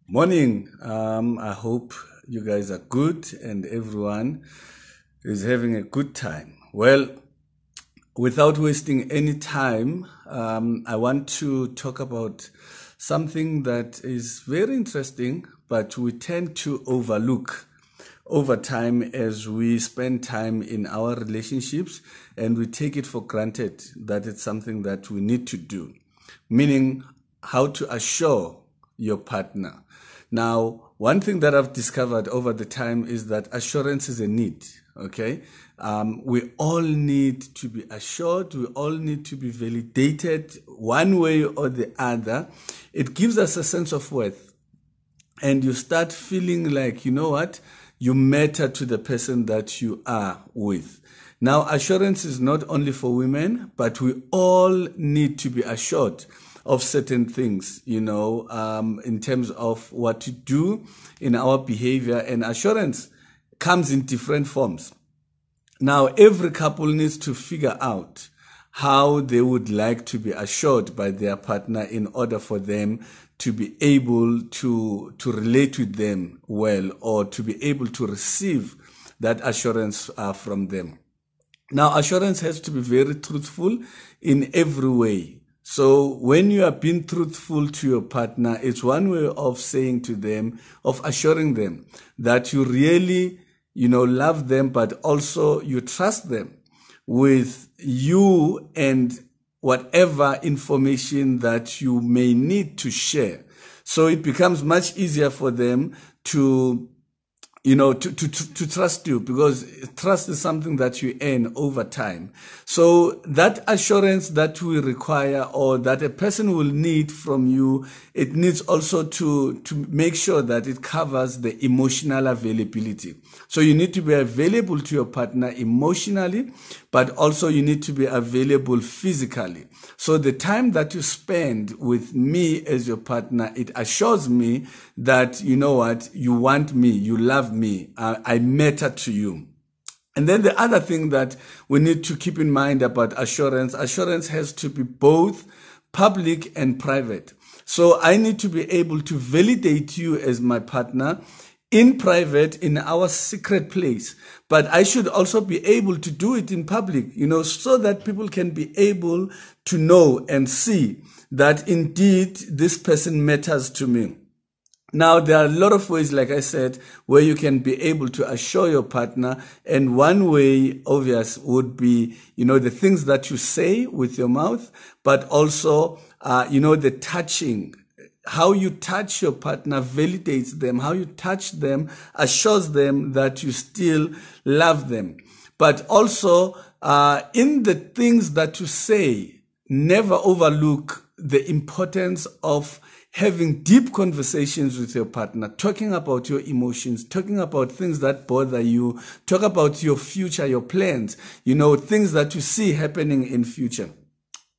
Morning. I hope you guys are good and everyone is having a good time. Well, without wasting any time, I want to talk about something that is very interesting, but we tend to overlook over time as we spend time in our relationships and we take it for granted that it's something that we need to do, meaning how to assure your partner. Now, one thing that I've discovered over the time is that assurance is a need. Okay. We all need to be assured. We all need to be validated one way or the other. It gives us a sense of worth. And you start feeling like, you know what? You matter to the person that you are with. Now, assurance is not only for women, but we all need to be assured of certain things, in terms of what to do in our behavior. And assurance comes in different forms. Now, every couple needs to figure out how they would like to be assured by their partner in order for them to be able to relate with them well, or to be able to receive that assurance from them. Now, assurance has to be very truthful in every way. So when you are being truthful to your partner, it's one way of saying to them, of assuring them that you really, love them, but also you trust them with you and whatever information that you may need to share. So it becomes much easier for them to trust you, because trust is something that you earn over time. So that assurance that we require, or that a person will need from you, it needs also to make sure that it covers the emotional availability. So you need to be available to your partner emotionally, but also you need to be available physically. So the time that you spend with me as your partner, it assures me that, you know what, you want me, you love me, I matter to you. And then the other thing that we need to keep in mind about assurance has to be both public and private. So I need to be able to validate you as my partner in private, in our secret place. But I should also be able to do it in public, so that people can be able to know and see that indeed this person matters to me. Now, there are a lot of ways, like I said, where you can be able to assure your partner. And one way, obvious, would be, the things that you say with your mouth, but also, the touching. How you touch your partner validates them. How you touch them assures them that you still love them. But also, in the things that you say, never overlook the importance of having deep conversations with your partner, talking about your emotions, talking about things that bother you, talk about your future, your plans, things that you see happening in future.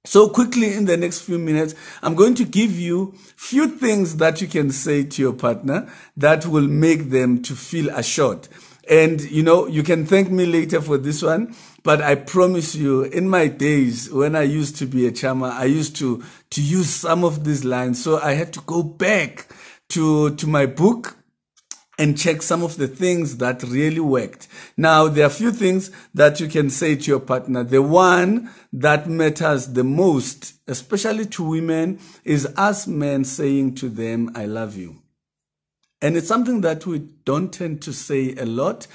So quickly, in the next few minutes, I'm going to give you few things that you can say to your partner that will make them to feel assured. And, you can thank me later for this one, but I promise you, in my days when I used to be a charmer, I used to use some of these lines. So I had to go back to my book and check some of the things that really worked. Now, there are a few things that you can say to your partner. The one that matters the most, especially to women, is us men saying to them, I love you. And it's something that we don't tend to say a lot.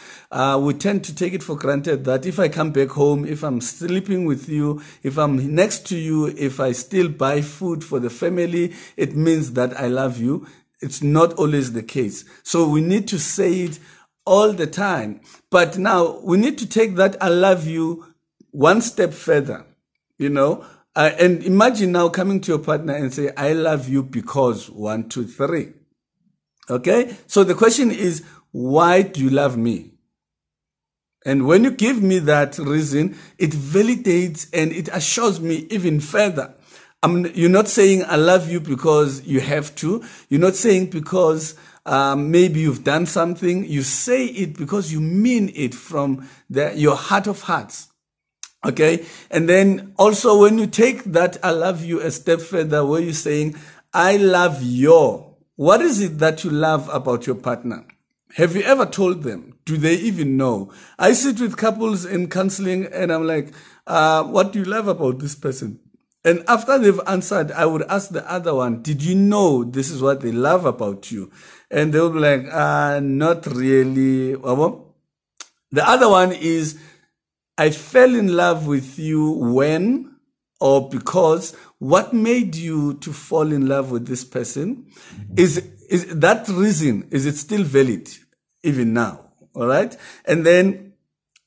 We tend to take it for granted that if I come back home, if I'm sleeping with you, if I'm next to you, if I still buy food for the family, it means that I love you. It's not always the case. So we need to say it all the time. But now we need to take that I love you one step further, and imagine now coming to your partner and say, I love you because 1, 2, 3. Okay. So the question is, why do you love me? And when you give me that reason, it validates and it assures me even further. You're not saying I love you because you have to. You're not saying because maybe you've done something. You say it because you mean it from your heart of hearts. Okay. And then also when you take that I love you a step further, where you're saying I love your what is it that you love about your partner? Have you ever told them? Do they even know? I sit with couples in counseling and I'm like, what do you love about this person? And after they've answered, I would ask the other one, did you know this is what they love about you? And they'll be like, not really. The other one is, I fell in love with you when or because. What made you to fall in love with this person? Is that reason, is it still valid even now? All right. And then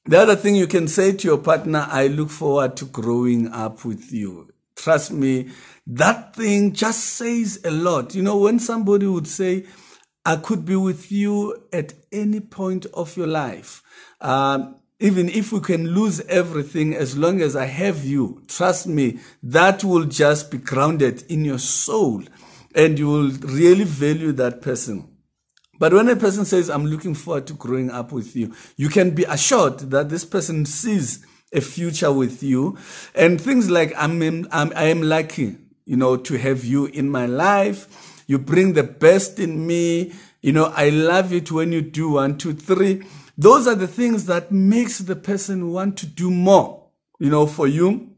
the other thing you can say to your partner, I look forward to growing up with you. Trust me, that thing just says a lot. You know, when somebody would say, I could be with you at any point of your life. Even if we can lose everything, as long as I have you, trust me, that will just be grounded in your soul and you will really value that person. But when a person says, I'm looking forward to growing up with you, you can be assured that this person sees a future with you. And things like, I am lucky, you know, to have you in my life. You bring the best in me. You know, I love it when you do 1, 2, 3. Those are the things that makes the person want to do more, you know, for you.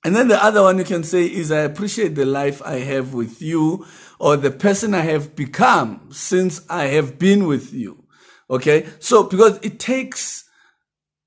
And then the other one you can say is, I appreciate the life I have with you, or the person I have become since I have been with you. Okay. So because it takes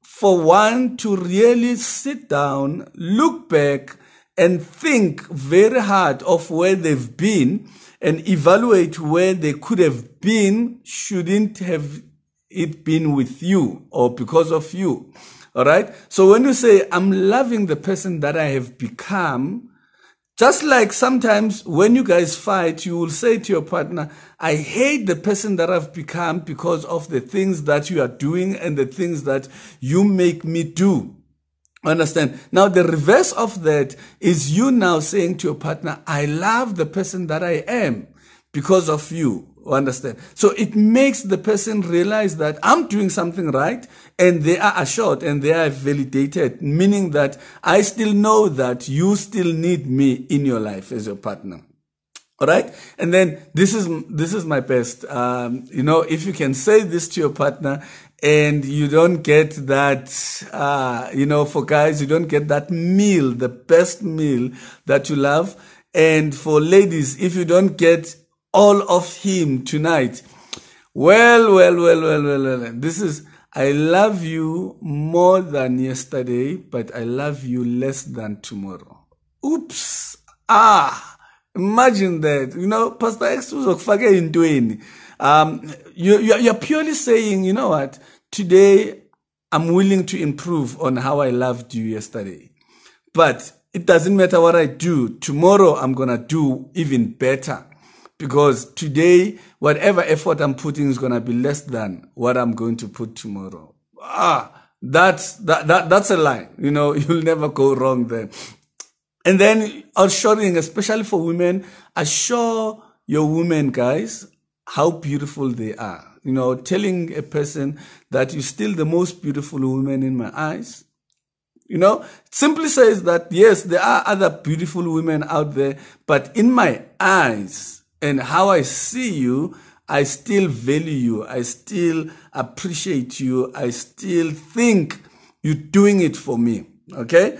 for one to really sit down, look back and think very hard of where they've been and evaluate where they could have been, shouldn't have it been with you or because of you. All right. So when you say, I'm loving the person that I have become, just like sometimes when you guys fight, you will say to your partner, I hate the person that I've become because of the things that you are doing and the things that you make me do. Understand? Now, the reverse of that is you now saying to your partner, I love the person that I am because of you. Understand? So it makes the person realize that I'm doing something right and they are assured and they are validated, meaning that I still know that you still need me in your life as your partner. All right. And then this is my best. You know, if you can say this to your partner and you don't get that, you know, for guys, you don't get that meal, the best meal that you love. And for ladies, if you don't get all of him tonight, well, this is, I love you more than yesterday, but I love you less than tomorrow. Oops. Imagine that. You know, Pastor X was doing. You're purely saying, you know what, today I'm willing to improve on how I loved you yesterday. But it doesn't matter what I do. Tomorrow I'm going to do even better. Because today, whatever effort I'm putting is going to be less than what I'm going to put tomorrow. That's a lie. You know, you'll never go wrong there. And then assuring, especially for women, assure your women, guys, how beautiful they are. You know, telling a person that you're still the most beautiful woman in my eyes. You know, it simply says that, yes, there are other beautiful women out there, but in my eyes, and how I see you, I still value you. I still appreciate you. I still think you're doing it for me. Okay?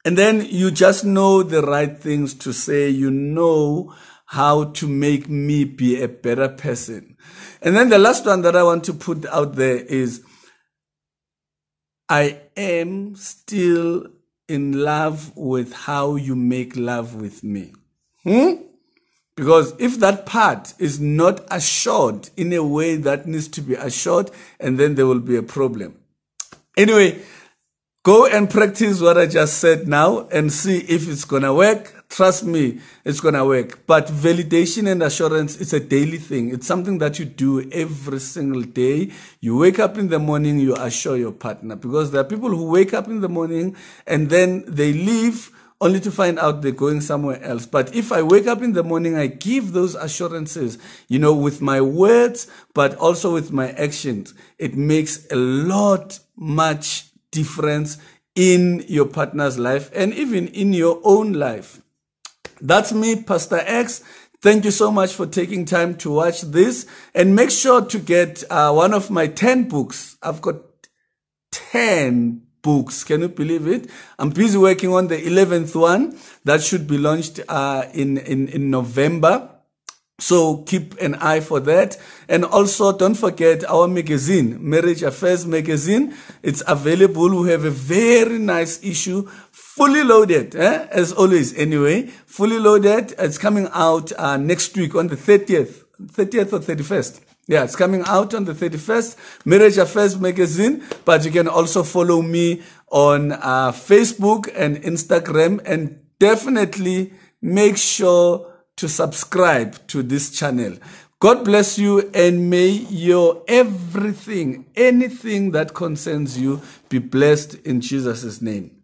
And then you just know the right things to say. You know how to make me be a better person. And then the last one that I want to put out there is, I am still in love with how you make love with me. Because if that part is not assured in a way that needs to be assured, and then there will be a problem. Anyway, go and practice what I just said now and see if it's going to work. Trust me, it's going to work. But validation and assurance is a daily thing. It's something that you do every single day. You wake up in the morning, you assure your partner. Because there are people who wake up in the morning and then they leave only to find out they're going somewhere else. But if I wake up in the morning, I give those assurances, you know, with my words, but also with my actions. It makes a lot, much difference in your partner's life and even in your own life. That's me, Pastor X. Thank you so much for taking time to watch this, and make sure to get one of my 10 books. I've got 10 books. Can you believe it? I'm busy working on the 11th one that should be launched in November. So keep an eye for that. And also don't forget our magazine, Marriage Affairs Magazine. It's available. We have a very nice issue, fully loaded, as always anyway, fully loaded. It's coming out next week on the 30th or 31st. Yeah, it's coming out on the 31st, Marriage Affairs Magazine. But you can also follow me on Facebook and Instagram, and definitely make sure to subscribe to this channel. God bless you, and may your everything, anything that concerns you, be blessed in Jesus' name.